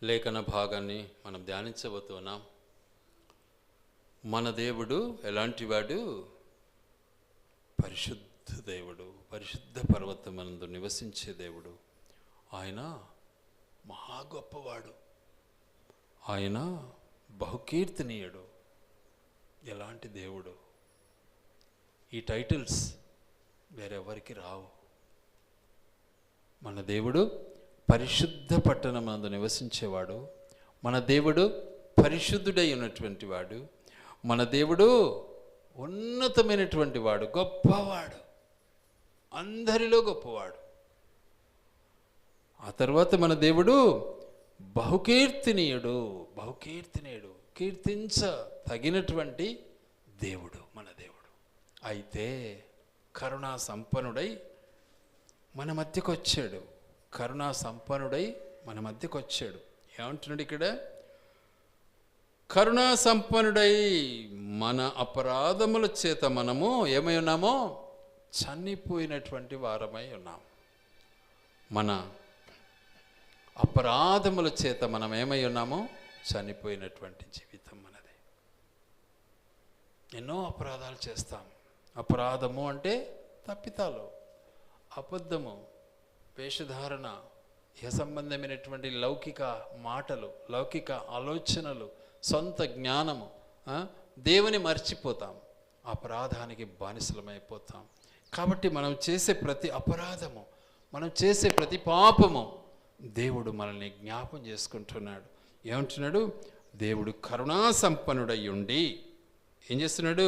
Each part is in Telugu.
లేఖన భాగాన్ని మనం ధ్యానించబోతున్నాం. మన దేవుడు ఎలాంటివాడు? పరిశుద్ధ దేవుడు, పరిశుద్ధ పర్వతమందు నివసించే దేవుడు. ఆయన మహా గొప్పవాడు, ఆయన బహుకీర్తనీయుడు. ఎలాంటి దేవుడు! ఈ టైటిల్స్ వేరెవరికి రావు. మన దేవుడు పరిశుద్ధ పట్టణమందు నివసించేవాడు, మన దేవుడు పరిశుద్ధుడై ఉన్నటువంటి వాడు, మన దేవుడు ఉన్నతమైనటువంటి వాడు, గొప్పవాడు, అందరిలో గొప్పవాడు. ఆ తర్వాత మన దేవుడు బహుకీర్తనీయుడు, బహుకీర్తనీయుడు, కీర్తించ తగినటువంటి దేవుడు మన దేవుడు. అయితే కరుణా సంపన్నుడై మన మధ్యకు వచ్చాడు, కరుణా సంపన్నుడై మన మధ్యకు వచ్చాడు. ఏమంటున్నాడు ఇక్కడ? కరుణా సంపన్నుడై మన అపరాధముల చేత మనము ఏమై ఉన్నామో? చనిపోయినటువంటి వారమై ఉన్నాం. మన అపరాధముల చేత మనం ఏమై ఉన్నామో? చనిపోయినటువంటి జీవితం మనది. ఎన్నో అపరాధాలు చేస్తాం. అపరాధము అంటే తప్పితాలు, అబద్ధము, వేషధారణ, ఇహ సంబంధమైనటువంటి లౌకిక మాటలు, లౌకిక ఆలోచనలు, సొంత జ్ఞానము. దేవుని మర్చిపోతాం, అపరాధానికి బానిసలమైపోతాం. కాబట్టి మనం చేసే ప్రతి అపరాధము, మనం చేసే ప్రతి పాపము దేవుడు మనల్ని జ్ఞాపం చేసుకుంటున్నాడు. ఏమంటున్నాడు? దేవుడు కరుణా సంపన్నుడై ఉండి ఏం చేస్తున్నాడు?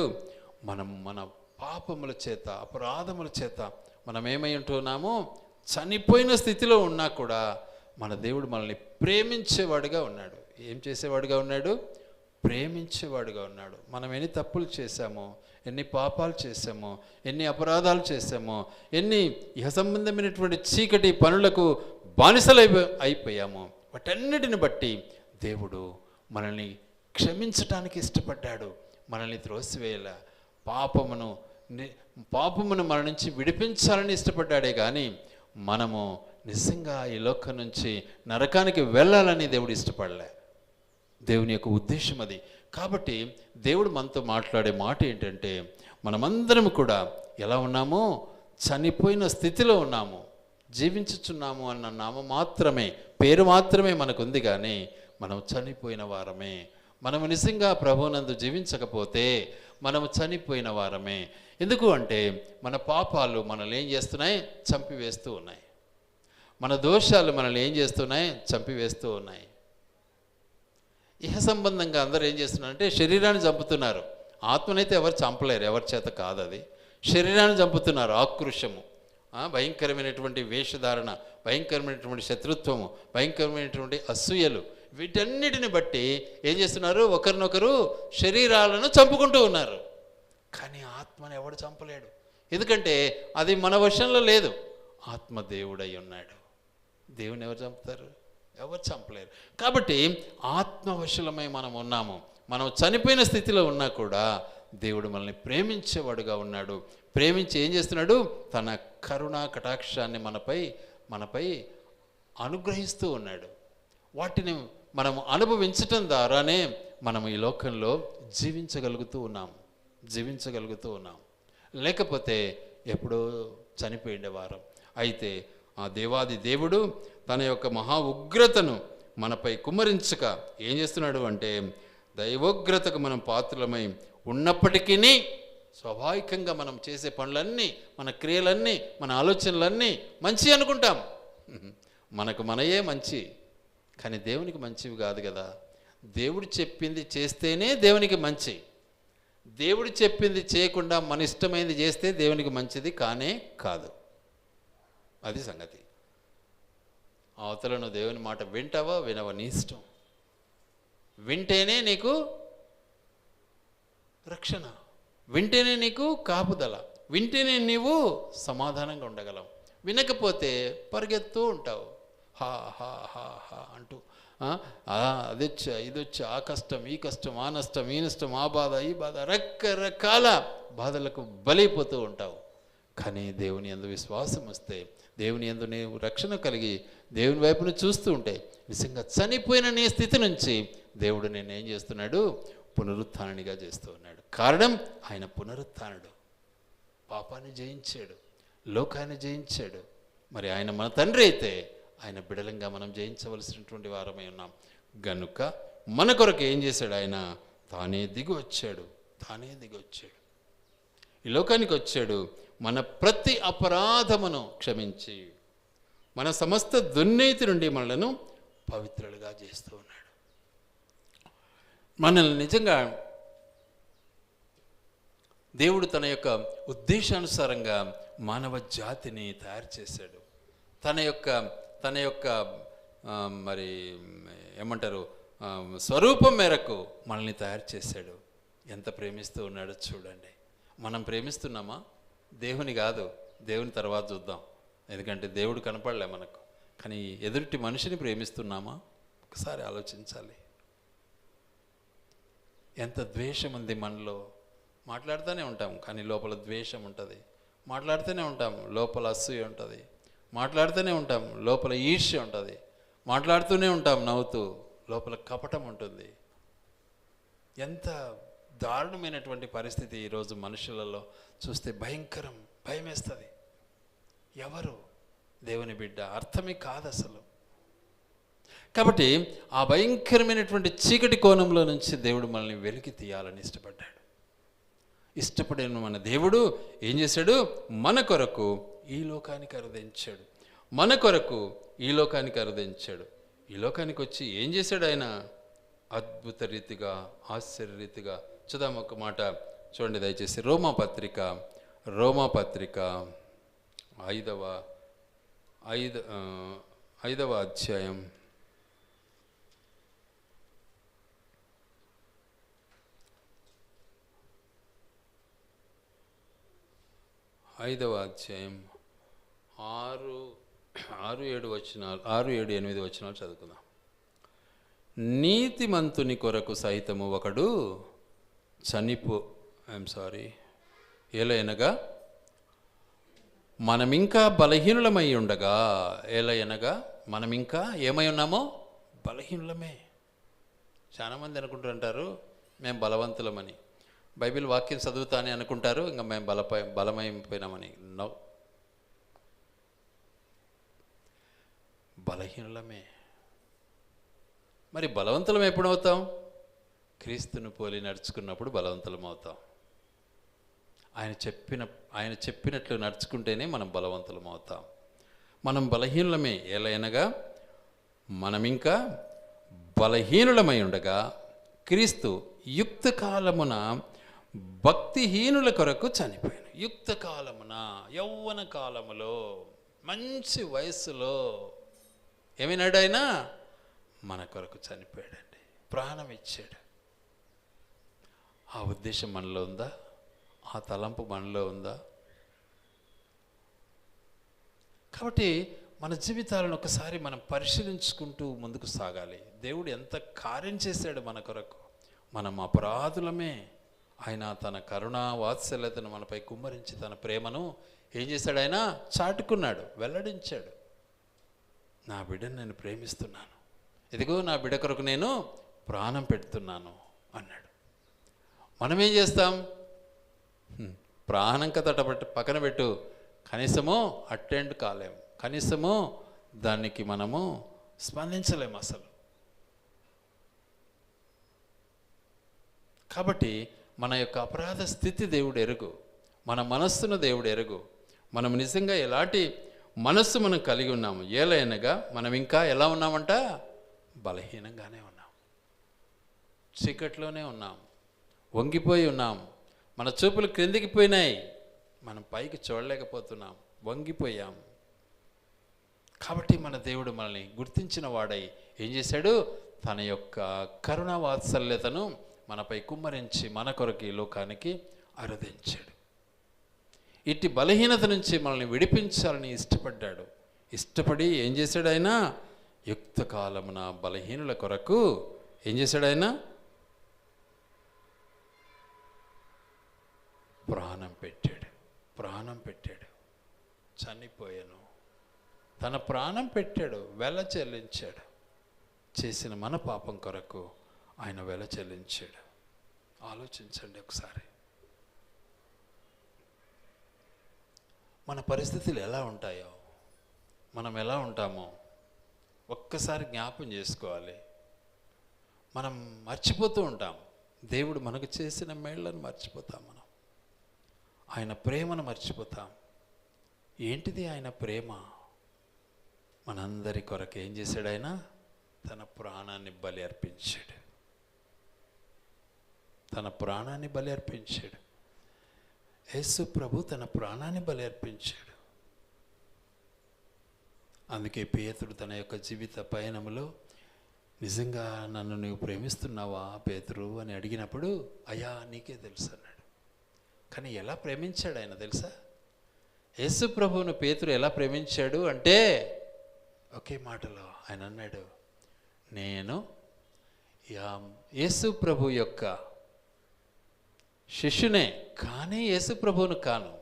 మన పాపముల చేత, అపరాధముల చేత మనం ఏమై ఉంటున్నామో? చనిపోయిన స్థితిలో ఉన్నా కూడా మన దేవుడు మనల్ని ప్రేమించేవాడుగా ఉన్నాడు. ఏం చేసేవాడుగా ఉన్నాడు? ప్రేమించేవాడుగా ఉన్నాడు. మనం ఎన్ని తప్పులు చేశామో, ఎన్ని పాపాలు చేశామో, ఎన్ని అపరాధాలు చేశామో, ఎన్ని ఇహ సంబంధమైనటువంటి చీకటి పనులకు బానిసలు అయిపోయామో, వాటన్నిటిని బట్టి దేవుడు మనల్ని క్షమించటానికి ఇష్టపడ్డాడు. మనల్ని త్రోసివేయాల, పాపమును మన నుంచి విడిపించాలని ఇష్టపడ్డాడే కానీ మనము నిజంగా ఈ లోకం నుంచి నరకానికి వెళ్ళాలని దేవుడు ఇష్టపడలే. దేవుని యొక్క ఉద్దేశం అది. కాబట్టి దేవుడు మనతో మాట్లాడే మాట ఏంటంటే, మనమందరం కూడా ఎలా ఉన్నామో? చనిపోయిన స్థితిలో ఉన్నాము. జీవించుచున్నాము అన్న నామం మాత్రమే, పేరు మాత్రమే మనకుంది, కానీ మనం చనిపోయిన వారమే. మనము నిజంగా ప్రభువునందు జీవించకపోతే మనము చనిపోయిన వారమే. ఎందుకు అంటే మన పాపాలు మనల్ని ఏం చేస్తున్నాయి? చంపివేస్తూ ఉన్నాయి. మన దోషాలు మనల్ని ఏం చేస్తున్నాయి? చంపివేస్తూ ఉన్నాయి. ఇహ సంబంధంగా అందరూ ఏం చేస్తున్నారంటే శరీరాన్ని చంపుతున్నారు. ఆత్మనైతే ఎవరు చంపలేరు, ఎవరి చేత కాదు అది. శరీరాన్ని చంపుతున్నారు. ఆక్రోశము, భయంకరమైనటువంటి వేషధారణ, భయంకరమైనటువంటి శత్రుత్వము, భయంకరమైనటువంటి అసూయలు, వీటన్నిటిని బట్టి ఏం చేస్తున్నారు? ఒకరినొకరు శరీరాలను చంపుకుంటూ ఉన్నారు. కానీ ఆత్మను ఎవడు చంపలేడు. ఎందుకంటే అది మన వశంలో లేదు. ఆత్మ దేవుడై ఉన్నాడు. దేవుని ఎవరు చంపుతారు? ఎవరు చంపలేరు. కాబట్టి ఆత్మవశులమై మనం ఉన్నాము. మనం చనిపోయిన స్థితిలో ఉన్నా కూడా దేవుడు మనల్ని ప్రేమించేవాడుగా ఉన్నాడు. ప్రేమించి ఏం చేస్తున్నాడు? తన కరుణా కటాక్షాన్ని మనపై అనుగ్రహిస్తూ ఉన్నాడు. వాటిని మనము అనుభవించటం ద్వారానే మనం ఈ లోకంలో జీవించగలుగుతూ ఉన్నాం. లేకపోతే ఎప్పుడో చనిపోయిండే వారం. అయితే ఆ దేవాది దేవుడు తన యొక్క మహా ఉగ్రతను మనపై కుమ్మరించక ఏం చేస్తున్నాడు అంటే, దైవోగ్రతకు మనం పాత్రలమై ఉన్నప్పటికీ స్వాభావికంగా మనం చేసే పనులన్నీ, మన క్రియలన్నీ, మన ఆలోచనలన్నీ మంచి అనుకుంటాం. మనయే మంచి, కానీ దేవునికి మంచివి కాదు కదా. దేవుడు చెప్పింది చేస్తేనే దేవునికి మంచి. దేవుడు చెప్పింది చేయకుండా మన ఇష్టమైంది చేస్తే దేవునికి మంచిది కానే కాదు. అది సంగతి. అవతల నువ్వు దేవుని మాట వింటావా వినవా నీ ఇష్టం. వింటేనే నీకు రక్షణ, వింటేనే నీకు కాపుదల, వింటేనే నీవు సమాధానంగా ఉండగలవు. వినకపోతే పరిగెత్తూ ఉంటావు, హా హా హా హా అంటూ. అదొచ్చా ఇదొచ్చా, ఆ కష్టం ఈ కష్టం, ఆ నష్టం ఈ నష్టం, ఆ బాధ ఈ బాధ, రకరకాల బాధలకు బలైపోతూ ఉంటావు. కానీ దేవుని యందు విశ్వాసం వస్తే, దేవుని యందు నీవు రక్షణ కలిగి దేవుని వైపును చూస్తూ ఉంటే, నిజంగా చనిపోయిన నీ స్థితి నుంచి దేవుడు నేను ఏం చేస్తున్నాడు? పునరుత్థానిగా చేస్తూ ఉన్నాడు. కారణం ఆయన పునరుత్థానుడు. పాపాన్ని జయించాడు, లోకాన్ని జయించాడు. మరి ఆయన మన తండ్రి అయితే ఆయన బిడలంగా మనం జయించవలసినటువంటి వారమై ఉన్నాం. గనుక మన కొరకు ఏం చేశాడు? ఆయన తానే దిగి వచ్చాడు. ఈ లోకానికి వచ్చాడు మన ప్రతి అపరాధమును క్షమించి మన సమస్త దుర్నీతి నుండి మనలను పవిత్రులుగా చేస్తూ ఉన్నాడు. మనల్ని నిజంగా దేవుడు తన యొక్క ఉద్దేశానుసారంగా మానవ జాతిని తయారు చేశాడు. తన యొక్క మరి ఏమంటారు స్వరూపం మేరకు మనల్ని తయారు చేశాడు. ఎంత ప్రేమిస్తూ ఉన్నాడో చూడండి. మనం ప్రేమిస్తున్నామా? దేవుని కాదు, దేవుని తర్వాత చూద్దాం. ఎందుకంటే దేవుడు కనపడలే మనకు. కానీ ఎదుటి మనిషిని ప్రేమిస్తున్నామా? ఒకసారి ఆలోచించాలి. ఎంత ద్వేషం ఉంది మనలో. మాట్లాడుతూనే ఉంటాం కానీ లోపల ద్వేషం ఉంటుంది. మాట్లాడుతూనే ఉంటాం లోపల అసూయ ఉంటుంది. మాట్లాడుతూనే ఉంటాం లోపల ఈర్ష్య ఉంటుంది. మాట్లాడుతూనే ఉంటాం నవ్వుతూ, లోపల కపటం ఉంటుంది. ఎంత దారుణమైనటువంటి పరిస్థితి ఈరోజు మనుషులలో చూస్తే భయంకరం, భయం వేస్తుంది. ఎవరు దేవుని బిడ్డ అర్థమే కాదు అసలు. కాబట్టి ఆ భయంకరమైనటువంటి చీకటి కోణంలో నుంచి దేవుడు మనల్ని వెలికి తీయాలని ఇష్టపడిన మన దేవుడు ఏం చేశాడు? మన కొరకు ఈ లోకానికి అరుదించాడు. ఈ లోకానికి వచ్చి ఏం చేశాడు? ఆయన అద్భుత రీతిగా, ఆశ్చర్య రీతిగా. చూద్దాం ఒక మాట చూడండి దయచేసి. రోమాపత్రిక 5వ అధ్యాయం 6-7 వచనాలు చదువుకుందాం. నీతిమంతుని కొరకు సహితము ఒకడు ఏలయనగా మనమింకా బలహీనులమై ఉండగా, మనమింకా ఏమై ఉన్నామో? బలహీనులమే. చాలామంది అనుకుంటుంటారు మేము బలవంతులమని. బైబిల్ వాక్యం చదువుతానే అనుకుంటారు ఇంకా మేము బలమైపోయినామని. నో, బలహీనులమే. మరి బలవంతులం ఎప్పుడవుతాం? క్రీస్తును పోలి నడుచుకున్నప్పుడు బలవంతులం అవుతాం. ఆయన చెప్పినట్లు నడుచుకుంటేనే మనం బలవంతులం అవుతాం. మనం బలహీనులమే. ఏలయనగా మనమింకా బలహీనులమై ఉండగా క్రీస్తు యుక్త కాలమున భక్తిహీనుల కొరకు చనిపోయాను. యుక్త కాలమున, యౌవన కాలములో, మంచి వయస్సులో ఏమైనాడు? ఆయన మన కొరకు చనిపోయాడండి, ప్రాణం ఇచ్చాడు. ఆ ఉద్దేశం మనలో ఉందా? ఆ తలంపు మనలో ఉందా? కాబట్టి మన జీవితాలను ఒకసారి మనం పరిశీలించుకుంటూ ముందుకు సాగాలి. దేవుడు ఎంత కార్యం చేశాడు మన కొరకు. మనం అపరాధులమే. ఆయన తన కరుణా వాత్సల్యతను మనపై కుమ్మరించి తన ప్రేమను ఏం చేశాడు? ఆయన చాటుకున్నాడు, వెల్లడించాడు. నా బిడ్డను నేను ప్రేమిస్తున్నాను, ఇదిగో నా బిడ్డ కొరకు నేను ప్రాణం పెడుతున్నాను అన్నాడు. మనం ఏం చేస్తాం? ప్రాణం కథ పక్కన పెట్టు, కనీసము అటెండ్ కాలేము, కనీసము దానికి మనము స్పందించలేము అసలు. కాబట్టి మన యొక్క అపరాధ స్థితి దేవుడు ఎరుగు, మన మనస్సును దేవుడు ఎరుగు. మనం నిజంగా ఎలాంటి మనస్సు మనం కలిగి ఉన్నాము. ఏలైనగా మనం ఇంకా ఎలా ఉన్నామంట? బలహీనంగానే ఉన్నాం, చీకట్లోనే ఉన్నాం, వంగిపోయి ఉన్నాం. మన చూపులు క్రిందికి పోయినాయి, మనం పైకి చూడలేకపోతున్నాం, వంగిపోయాం. కాబట్టి మన దేవుడు మనల్ని గుర్తించిన వాడై ఏం చేశాడు? తన యొక్క కరుణ వాత్సల్యతను మనపై కుమ్మరించి మన కొరకు ఈ లోకానికి అరుదించాడు. ఇట్టి బలహీనత నుంచి మనల్ని విడిపించాలని ఇష్టపడ్డాడు. ఇష్టపడి ఏం చేశాడు? ఆయన యుక్త కాలమున బలహీనుల కొరకు ఏం చేశాడు? ఆయన ప్రాణం పెట్టాడు. చనిపోయాను. తన ప్రాణం పెట్టాడు, వెల చెల్లించాడు. చేసిన మన పాపం కొరకు ఆయన వెల చెల్లించాడు. ఆలోచించండి ఒకసారి. మన పరిస్థితులు ఎలా ఉంటాయో, మనం ఎలా ఉంటామో ఒక్కసారి జ్ఞాపం చేసుకోవాలి. మనం మర్చిపోతూ ఉంటాం. దేవుడు మనకు చేసిన మేళ్లను మర్చిపోతాం. మనం ఆయన ప్రేమను మర్చిపోతాం. ఏంటిది ఆయన ప్రేమ? మనందరి కొరకు ఏం చేశాడు? ఆయన తన ప్రాణాన్ని బలి అర్పించాడు. తన ప్రాణాన్ని బలి అర్పించాడు. యేసు ప్రభు తన ప్రాణాన్ని బలి అర్పించాడు. అందుకే పేతురు తన యొక్క జీవిత పయనంలో, నిజంగా నన్ను నువ్వు ప్రేమిస్తున్నావా పేతురు అని అడిగినప్పుడు, అయ్యా నీకే తెలుసు అన్నాడు. కానీ ఎలా ప్రేమించాడు ఆయన తెలుసా? యేసు ప్రభువును పేతురు ఎలా ప్రేమించాడు అంటే, ఒకే మాటలో ఆయన అన్నాడు, నేను యేసు ప్రభు యొక్క శిష్యునే, కానీ యేసు ప్రభువును కాను.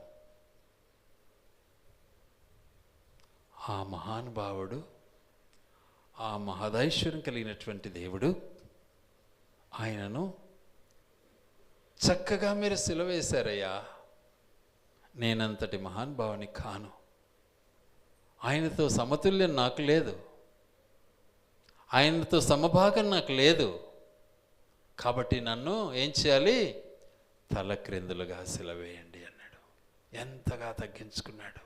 ఆ మహానుభావుడు, ఆ మహదైశ్వర్యం కలిగినటువంటి దేవుడు ఆయనను చక్కగా మీరు సిలువ వేశారయ్యా. నేనంతటి మహానుభావుని కాను. ఆయనతో సమతుల్యం నాకు లేదు. ఆయనతో సమభాగం నాకు లేదు. కాబట్టి నన్ను ఏం చేయాలి? తల క్రిందులుగా సిలువేయండి అన్నాడు. ఎంతగా తగ్గించుకున్నాడు.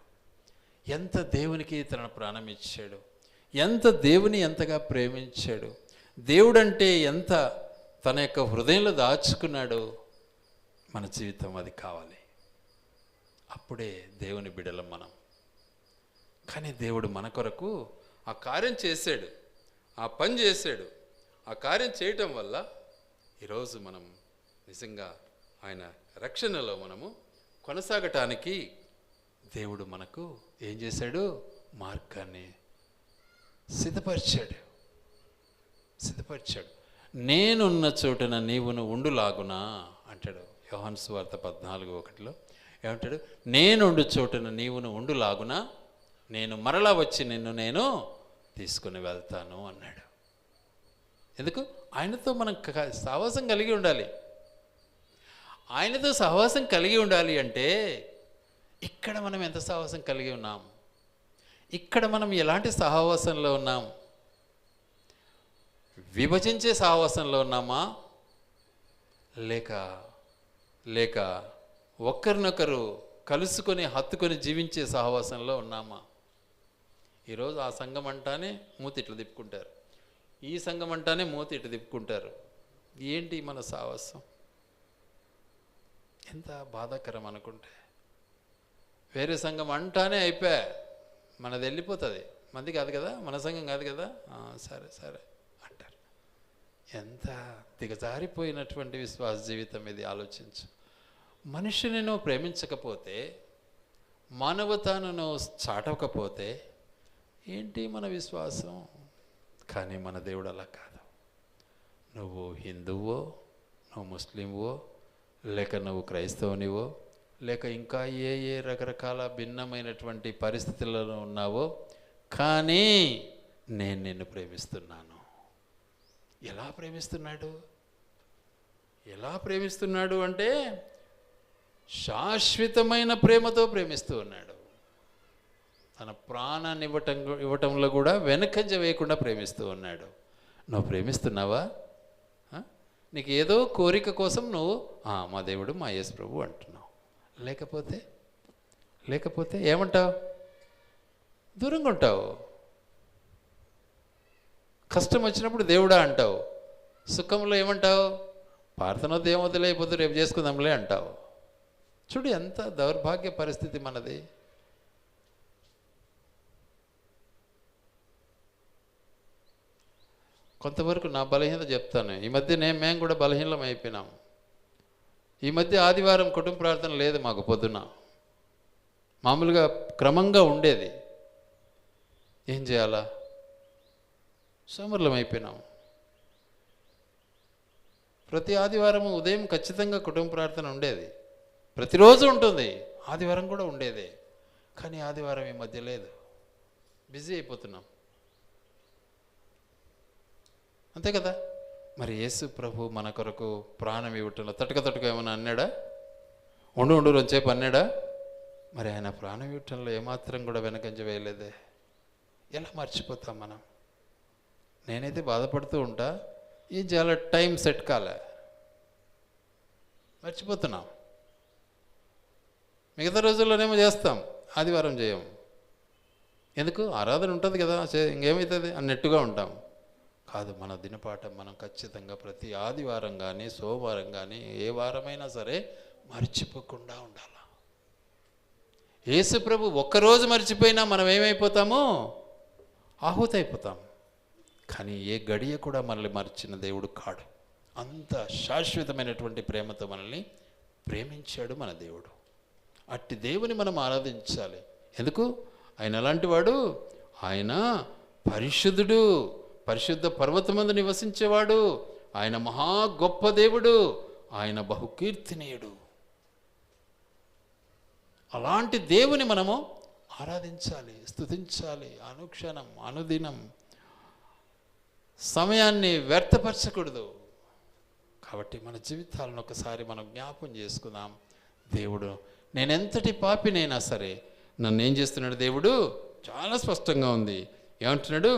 ఎంత దేవునికి తన ప్రాణం ఇచ్చాడు. ఎంత దేవుని ఎంతగా ప్రేమించాడు. దేవుడంటే ఎంత తన యొక్క హృదయంలో దాచుకున్నాడు. మన జీవితం అది కావాలి. అప్పుడే దేవుని బిడ్డలం మనం. కానీ దేవుడు మన కొరకు ఆ కార్యం చేశాడు, ఆ పని చేశాడు. ఆ కార్యం చేయటం వల్ల ఈరోజు మనం నిజంగా ఆయన రక్షణలో మనము కొనసాగటానికి దేవుడు మనకు ఏం చేశాడు? మార్గాన్ని సిద్ధపరిచాడు. నేనున్న చోటున నీవును ఉండులాగునా అంటాడు యోహాను సువార్త 14:1. ఏమంటాడు? నేనుండు చోటున నీవును ఉండులాగునా నేను మరలా వచ్చి నేను తీసుకుని వెళ్తాను అన్నాడు. ఎందుకు? ఆయనతో మనం సహవాసం కలిగి ఉండాలి. ఆయనతో సహవాసం కలిగి ఉండాలి అంటే ఇక్కడ మనం ఎంత సహవాసం కలిగి ఉన్నాం? ఇక్కడ మనం ఎలాంటి సహవాసంలో ఉన్నాం? విభజించే సహవాసంలో ఉన్నామా? లేక ఒక్కరినొకరు కలుసుకొని హత్తుకొని జీవించే సహవాసంలో ఉన్నామా? ఈరోజు ఆ సంఘం అంటానే మూతి ఇట్లా తిప్పుకుంటారు, ఈ సంఘం అంటానే మూతి ఇట్లా తిప్పుకుంటారు. ఏంటి మన సహవాసం? ఎంత బాధాకరం అనుకుంటే. వేరే సంఘం అంటానే అయిపోయా, మనది వెళ్ళిపోతుంది. మంది కాదు కదా, మన సంఘం కాదు కదా, సరే అంటారు. ఎంత దిగజారిపోయినటువంటి విశ్వాస జీవితం ఇది. ఆలోచించు. మనిషిని నువ్వు ప్రేమించకపోతే, మానవతను నువ్వు చాటకపోతే ఏంటి మన విశ్వాసం? కానీ మన దేవుడు అలా కాదు. నువ్వు హిందువో, నువ్వు ముస్లింవో, లేక నువ్వు క్రైస్తవునివో, లేక ఇంకా ఏ రకరకాల భిన్నమైనటువంటి పరిస్థితులలో ఉన్నావో, కానీ నేను నిన్ను ప్రేమిస్తున్నాను. ఎలా ప్రేమిస్తున్నాడు అంటే శాశ్వతమైన ప్రేమతో ప్రేమిస్తూ ఉన్నాడు. తన ప్రాణాన్ని ఇవ్వటంలో కూడా వెనకంజ వేయకుండా ప్రేమిస్తూ ఉన్నాడు. నువ్వు ప్రేమిస్తున్నావా? నీకు ఏదో కోరిక కోసం నువ్వు మా దేవుడు, మా యేసు ప్రభు అంటున్నావు. లేకపోతే ఏమంటావు? దూరంగా ఉంటావు. కష్టం వచ్చినప్పుడు దేవుడా అంటావు. సుఖంలో ఏమంటావు? ప్రార్థనతో ఏమవుతులే, అయిపోతే రేపు చేసుకుందాంలే అంటావు. చూడు ఎంత దౌర్భాగ్య పరిస్థితి మనది. కొంతవరకు నా బలహీనత చెప్తాను. ఈ మధ్య మేము కూడా బలహీనం అయిపోయినాం. ఈ మధ్య ఆదివారం కుటుంబ ప్రార్థన లేదు మాకు. పొద్దున మామూలుగా క్రమంగా ఉండేది. ఏం చేయాలా? సోమరులం అయిపోయినాం. ప్రతి ఆదివారం ఉదయం ఖచ్చితంగా కుటుంబ ప్రార్థన ఉండేది. ప్రతిరోజు ఉంటుంది. ఆదివారం కూడా ఉండేది. కానీ ఆదివారం ఈ మధ్య లేదు, బిజీ అయిపోతున్నాం, అంతే కదా. మరి యేసు ప్రభు మన కొరకు ప్రాణం ఇవ్వటంలో తట్టుక ఏమైనా అన్నాడా? ఉండు రొంచేపు అన్నాడా? మరి ఆయన ప్రాణం ఇవ్వటంలో ఏమాత్రం కూడా వెనకంజ వేయలేదే. ఎలా మర్చిపోతాం మనం? నేనైతే బాధపడుతూ ఉంటా, ఈ చాలా టైం సెట్ కాలే, మర్చిపోతున్నాం. మిగతా రోజుల్లోనేమో చేస్తాం, ఆదివారం చేయం. ఎందుకు? ఆరాధన ఉంటుంది కదా, ఇంకేమవుతుంది అన్నట్టుగా ఉంటాం. కాదు, మన దినపాఠం మనం ఖచ్చితంగా ప్రతి ఆదివారం కానీ సోమవారం కానీ ఏ వారమైనా సరే మర్చిపోకుండా ఉండాలి. యేసు ప్రభు ఒక్కరోజు మర్చిపోయినా మనం ఏమైపోతామో ఆహుతి అయిపోతాం. కానీ ఏ గడియ కూడా మనల్ని మర్చిన దేవుడు కాడు. అంత శాశ్వతమైనటువంటి ప్రేమతో మనల్ని ప్రేమించాడు మన దేవుడు. అట్టి దేవుని మనం ఆరాధించాలి. ఎందుకు? ఆయన ఎలాంటి వాడు? ఆయన పరిశుద్ధుడు, పరిశుద్ధ పర్వతమందు నివసించేవాడు, ఆయన మహా గొప్ప దేవుడు, ఆయన బహుకీర్తినీయుడు. అలాంటి దేవుని మనము ఆరాధించాలి, స్తుతించాలి. అనుక్షణం అనుదినం సమయాన్ని వ్యర్థపరచకూడదు. కాబట్టి మన జీవితాలను ఒకసారి మనం జ్ఞాపం చేసుకుందాం. దేవుడు నేనెంతటి పాపినైనా సరే నన్ను ఏం చేస్తున్నాడు దేవుడు? చాలా స్పష్టంగా ఉంది. ఏమంటున్నాడు?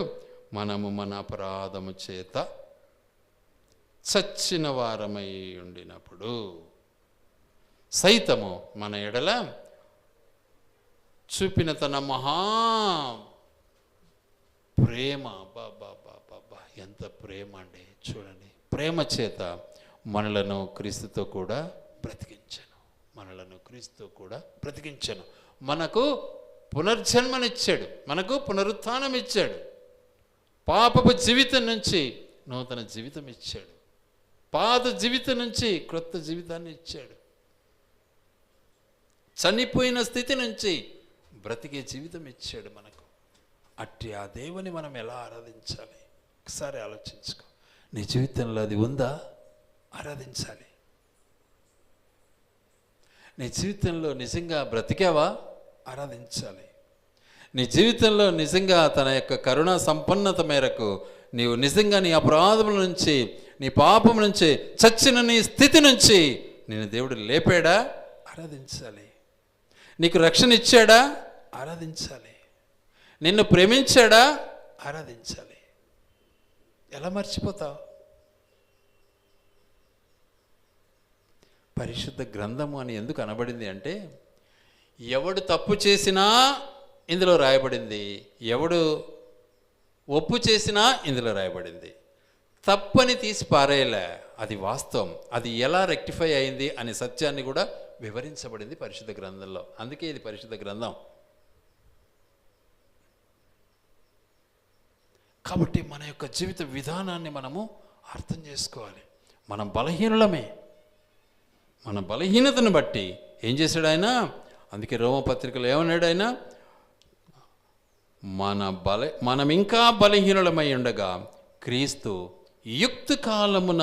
మనము మన అపరాధము చేత చచ్చిన వారమై ఉండినప్పుడు సైతము మన ఎడల చూపిన తన మహా ప్రేమ, బాబా ఎంత ప్రేమ అండి! చూడండి, ప్రేమ చేత మనలను క్రీస్తుతో కూడా బ్రతికించను, మనలను క్రీస్తుతో కూడా బ్రతికించను. మనకు పునర్జన్మనిచ్చాడు, మనకు పునరుత్థానం ఇచ్చాడు, పాపపు జీవితం నుంచి నూతన జీవితం ఇచ్చాడు, పాత జీవితం నుంచి క్రొత్త జీవితాన్ని ఇచ్చాడు, చనిపోయిన స్థితి నుంచి బ్రతికే జీవితం ఇచ్చాడు మనకు. అట్టి ఆ దేవుని మనం ఎలా ఆరాధించాలి? ఒకసారి ఆలోచించుకో. నీ జీవితంలో అది ఉందా? ఆరాధించాలి. నీ జీవితంలో నిజంగా బ్రతికావా? ఆరాధించాలి. నీ జీవితంలో నిజంగా తన యొక్క కరుణా సంపన్నత మేరకు నీవు నిజంగా నీ అపరాధముల నుంచి, నీ పాపం నుంచి, చచ్చిన నీ స్థితి నుంచి నిన్ను దేవుడు లేపాడా? ఆరాధించాలి. నీకు రక్షణ ఇచ్చాడా? ఆరాధించాలి. నిన్ను ప్రేమించాడా? ఆరాధించాలి. ఎలా మర్చిపోతావు? పరిశుద్ధ గ్రంథము అని ఎందుకు అనబడింది అంటే, ఎవడు తప్పు చేసినా ఇందులో రాయబడింది, ఎవడు ఒప్పు చేసినా ఇందులో రాయబడింది. తప్పని తీసి పారేయలే, అది వాస్తవం. అది ఎలా రెక్టిఫై అయింది అనే సత్యాన్ని కూడా వివరించబడింది పరిశుద్ధ గ్రంథంలో. అందుకే ఇది పరిశుద్ధ గ్రంథం. కాబట్టి మన యొక్క జీవిత విధానాన్ని మనము అర్థం చేసుకోవాలి. మనం బలహీనులమే. మన బలహీనతను బట్టి ఏం చేశాడు ఆయన? అందుకే రోమపత్రికలో ఏమన్నాడు ఆయన? మనం ఇంకా బలహీనులమై ఉండగా క్రీస్తు యుక్త కాలమున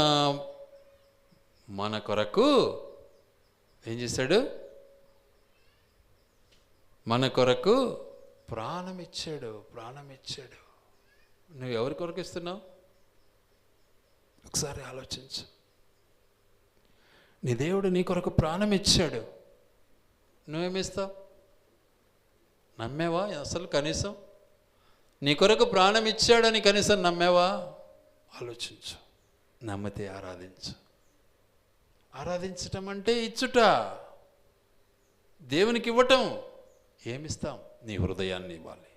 మన కొరకు ఏం చేశాడు? మన కొరకు ప్రాణం ఇచ్చాడు. నువ్వు ఎవరి కొరకు ఇస్తున్నావు? ఒకసారి ఆలోచించు. నీ దేవుడు నీ కొరకు ప్రాణం ఇచ్చాడు, నువ్వేమిస్తావు? నమ్మేవా? అసలు కనీసం నీ కొరకు ప్రాణం ఇచ్చాడని కనీసం నమ్మేవా? ఆలోచించు. నమ్మితే ఆరాధించు. ఆరాధించటం అంటే ఇచ్చుట, దేవునికి ఇవ్వటం. ఏమిస్తాం? నీ హృదయాన్ని ఇవ్వాలి.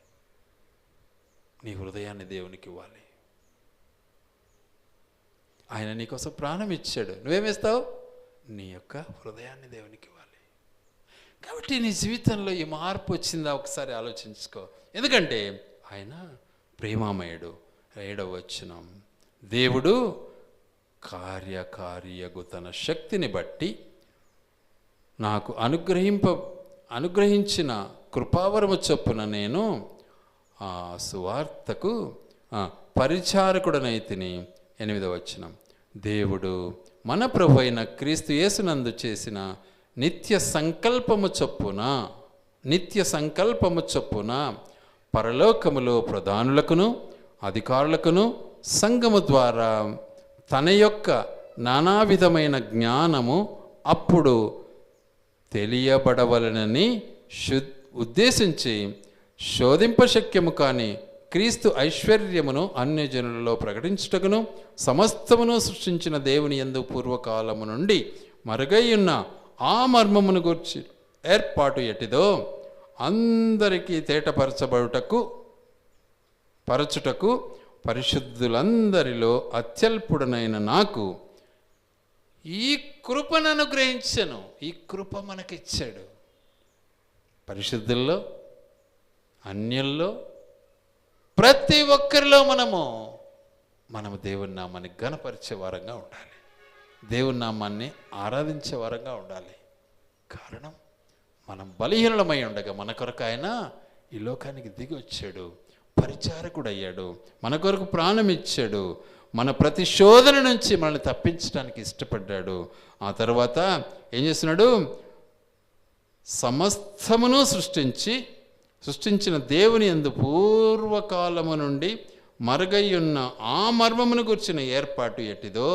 నీ హృదయాన్ని దేవునికి ఇవ్వాలి. ఆయన నీకోసం ప్రాణం ఇచ్చాడు, నువ్వేమిస్తావు? నీ యొక్క హృదయాన్ని దేవునికి ఇవ్వాలి. కాబట్టి నీ జీవితంలో ఈ మార్పు వచ్చిందా? ఒకసారి ఆలోచించుకో. ఎందుకంటే ఆయన ప్రేమామయుడు. 7వ వచనం, దేవుడు కార్యకార్యగు తన శక్తిని బట్టి నాకు అనుగ్రహించిన కృపావరము చొప్పున నేను ఆ సువార్తకు పరిచారకుడనైతిని. 8వ వచనం, దేవుడు మన ప్రభు అయిన క్రీస్తు యేసునందు చేసిన నిత్య సంకల్పము చొప్పున నిత్య సంకల్పము చొప్పున పరలోకములో ప్రధానులకును అధికారులకును సంఘము ద్వారా తన యొక్క నానా విధమైన జ్ఞానము అప్పుడు తెలియబడవలనని ఉద్దేశించి శోధింపశక్యము కాని క్రీస్తు ఐశ్వర్యమును అన్యజనులలో ప్రకటించుటకును సమస్తమును సృష్టించిన దేవుని యందు పూర్వకాలము నుండి మరుగైయున్న ఆ మర్మమును గూర్చి ఏర్పాటు ఎట్టిదో అందరికీ పరచుటకు పరిశుద్ధులందరిలో అత్యల్పుడనైన నాకు ఈ కృపను అనుగ్రహించను. ఈ కృప మనకిచ్చాడు. పరిశుద్ధుల్లో, అన్యుల్లో, ప్రతి ఒక్కరిలో మనము దేవుని నామాన్ని ఘనపరిచే వారంగా ఉండాలి. దేవుని నామాన్ని ఆరాధించే వారంగా ఉండాలి. కారణం, మనం బలహీనమై ఉండగా మన కొరకు ఆయన ఈ లోకానికి దిగి వచ్చాడు, పరిచారకుడు అయ్యాడు, మన కొరకు ప్రాణం ఇచ్చాడు, మన ప్రతి శోధన నుంచి మనల్ని తప్పించడానికి ఇష్టపడ్డాడు. ఆ తర్వాత ఏం చేస్తున్నాడు? సమస్తమును సృష్టించిన దేవుని యందు పూర్వకాలము నుండి మరుగయ్యున్న ఆ మర్మమును గుర్చిన ఏర్పాటు ఎట్టిదో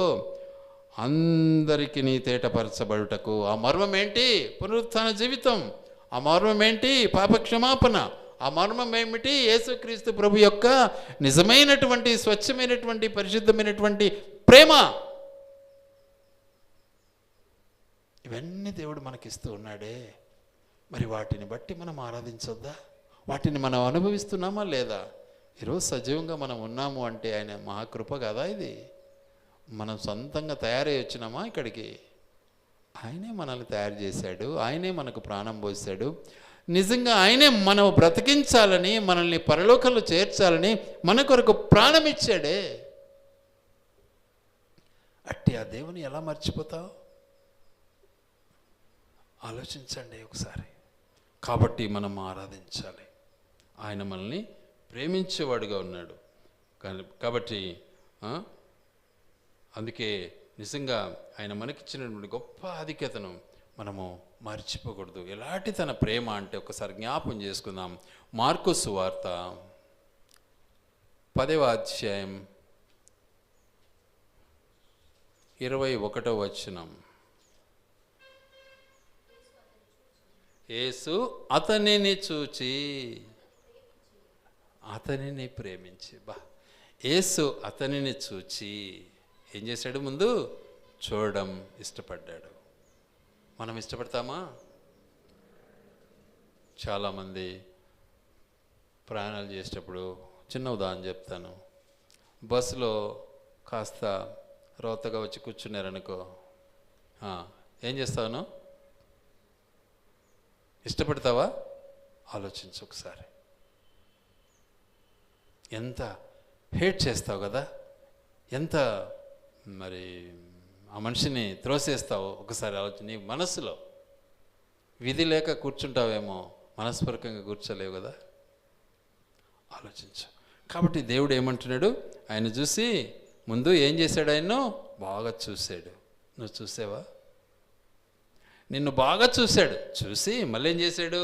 అందరికీ తేటపరచబడుటకు. ఆ మర్మం ఏంటి? పునరుత్థాన జీవితం. ఆ మర్మం ఏంటి? పాపక్షమాపణ. ఆ మర్మం ఏమిటి? యేసుక్రీస్తు ప్రభు యొక్క నిజమైనటువంటి, స్వచ్ఛమైనటువంటి, పరిశుద్ధమైనటువంటి ప్రేమ. ఇవన్నీ దేవుడు మనకిస్తూ ఉన్నాడే. మరి వాటిని బట్టి మనం ఆరాధించొద్దా? వాటిని మనం అనుభవిస్తున్నామా లేదా? ఈరోజు సజీవంగా మనం ఉన్నాము అంటే ఆయన మహాకృప కదా ఇది. మనం సొంతంగా తయారై వచ్చినామా ఇక్కడికి? ఆయనే మనల్ని తయారు చేశాడు, ఆయనే మనకు ప్రాణం పోసాడు. నిజంగా ఆయనే మనం బ్రతికించాలని, మనల్ని పరలోకంలో చేర్చాలని మన కొరకు ప్రాణం ఇచ్చాడే. అట్టి ఆ దేవుని ఎలా మర్చిపోతావు? ఆలోచించండి ఒకసారి. కాబట్టి మనం ఆరాధించాలి. ఆయన మనల్ని ప్రేమించేవాడుగా ఉన్నాడు కాబట్టి అందుకే నిజంగా ఆయన మనకిచ్చినటువంటి గొప్ప ఆధిక్యతను మనము మర్చిపోకూడదు. ఎలాంటి తన ప్రేమ అంటే ఒకసారి జ్ఞాపం చేసుకుందాం. మార్కు సువార్త 10వ అధ్యాయం 21వ వచనం. యేసు అతనిని చూచి అతనిని ప్రేమించి. యేసు అతనిని చూచి ఏం చేశాడు? ముందు చూడడం ఇష్టపడ్డాడు. మనం ఇష్టపడతామా? చాలామంది ప్రయాణాలు చేసేటప్పుడు, చిన్న ఉదాహరణ చెప్తాను. బస్సులో కాస్త రోతగా వచ్చి కూర్చున్నారనుకో, ఏం చేస్తాను? ఇష్టపడతావా? ఆలోచించు ఒకసారి. ఎంత హేట్ చేస్తావు కదా, ఎంత మరి ఆ మనిషిని త్రోసేస్తావు ఒకసారి ఆలోచన. నీ మనసులో విధి లేక కూర్చుంటావేమో, మనస్పూర్వకంగా కూర్చోలేవు కదా, ఆలోచించు. కాబట్టి దేవుడు ఏమంటున్నాడు? ఆయన చూసి ముందు ఏం చేశాడు? ఆయన్ను బాగా చూశాడు. నువ్వు చూసావా? నిన్ను బాగా చూశాడు. చూసి మళ్ళీ ఏం చేశాడు?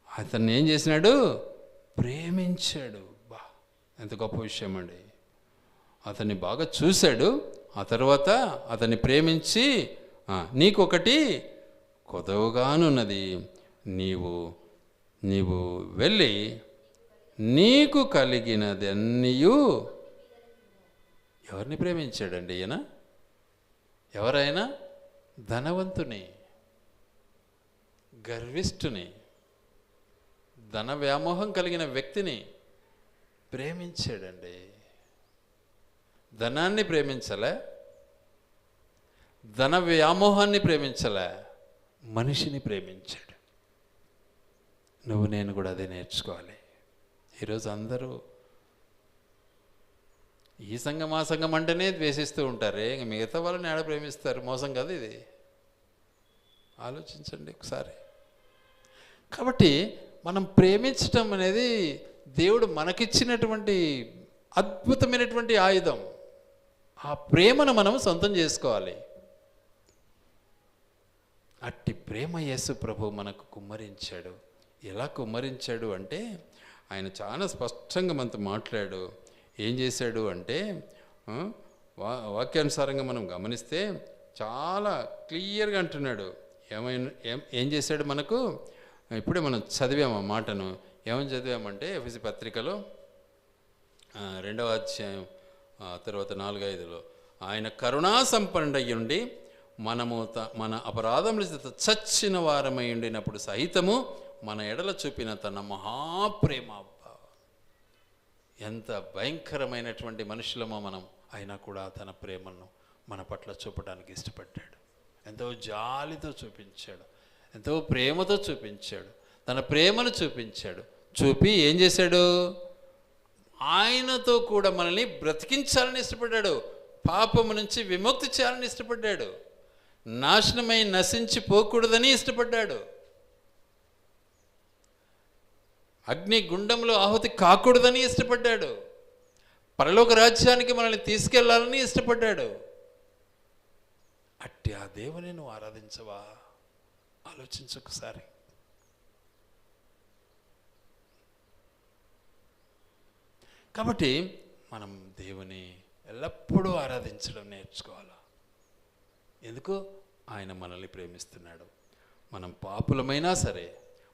అతన్ని ఏం చేసినాడు? ప్రేమించాడు. ఎంత గొప్ప విషయం అండి. అతన్ని బాగా చూశాడు, ఆ తర్వాత అతన్ని ప్రేమించి, నీకొకటి కొదవగానున్నది, నీవు వెళ్ళి నీకు కలిగినది అన్నీయు. ఎవరిని ప్రేమించాడండి ఈయన? ఎవరైనా? ధనవంతుని, గర్విష్ఠుని, ధన వ్యామోహం కలిగిన వ్యక్తిని ప్రేమించాడండి. ధనాన్ని ప్రేమించలే, ధన వ్యామోహాన్ని ప్రేమించలే, మనిషిని ప్రేమించాడు. నువ్వు నేను కూడా అదే నేర్చుకోవాలి. ఈరోజు అందరూ ఈ సంఘం ఆ సంఘం అంటేనే ద్వేషిస్తూ ఉంటారే, ఇంక మిగతా వాళ్ళని ఆడ ప్రేమిస్తారు. మోసం కదా ఇది. ఆలోచించండి ఒకసారి. కాబట్టి మనం ప్రేమించటం అనేది దేవుడు మనకిచ్చినటువంటి అద్భుతమైనటువంటి ఆయుధం. ఆ ప్రేమను మనం సొంతం చేసుకోవాలి. అట్టి ప్రేమ యేసు ప్రభు మనకు కుమ్మరించాడు. ఎలా కుమ్మరించాడు అంటే ఆయన చాలా స్పష్టంగా మనతో మాట్లాడు. ఏం చేశాడు అంటే వాక్యానుసారంగా మనం గమనిస్తే చాలా క్లియర్గా అంటున్నాడు. ఏం చేశాడు మనకు? ఇప్పుడే మనం చదివాము ఆ మాటను. ఏమని చదివామంటే ఎఫెసీ పత్రికలో 2వ అధ్యాయం తర్వాత 4-5లో ఆయన కరుణా సంపన్నుడయ్యుండి మనము మన అపరాధముల చేత చచ్చిన వారమై ఉండినప్పుడు సహితము మన ఎడల చూపిన తన మహాప్రేమ. ఎంత భయంకరమైనటువంటి మనుషులమో మనం, అయినా కూడా తన ప్రేమను మన పట్ల చూపడానికి ఇష్టపడ్డాడు. ఎంతో జాలితో చూపించాడు, ఎంతో ప్రేమతో చూపించాడు, తన ప్రేమను చూపించాడు. చూపి ఏం చేశాడు? ఆయనతో కూడా మనల్ని బ్రతికించాలని ఇష్టపడ్డాడు. పాపము నుంచి విముక్తి చేయాలని ఇష్టపడ్డాడు. నాశనమై నశించిపోకూడదని ఇష్టపడ్డాడు. అగ్ని గుండంలో ఆహుతి కాకూడదని ఇష్టపడ్డాడు. పరలోక రాజ్యానికి మనల్ని తీసుకెళ్లాలని ఇష్టపడ్డాడు. అట్టి ఆ దేవుని నువ్వు ఆరాధించవా? ఆలోచించొకసారి. కాబట్టి మనం దేవుని ఎల్లప్పుడూ ఆరాధించడం నేర్చుకోవాలి. ఎందుకు? ఆయన మనల్ని ప్రేమిస్తున్నాడు. మనం పాపులమైనా సరే,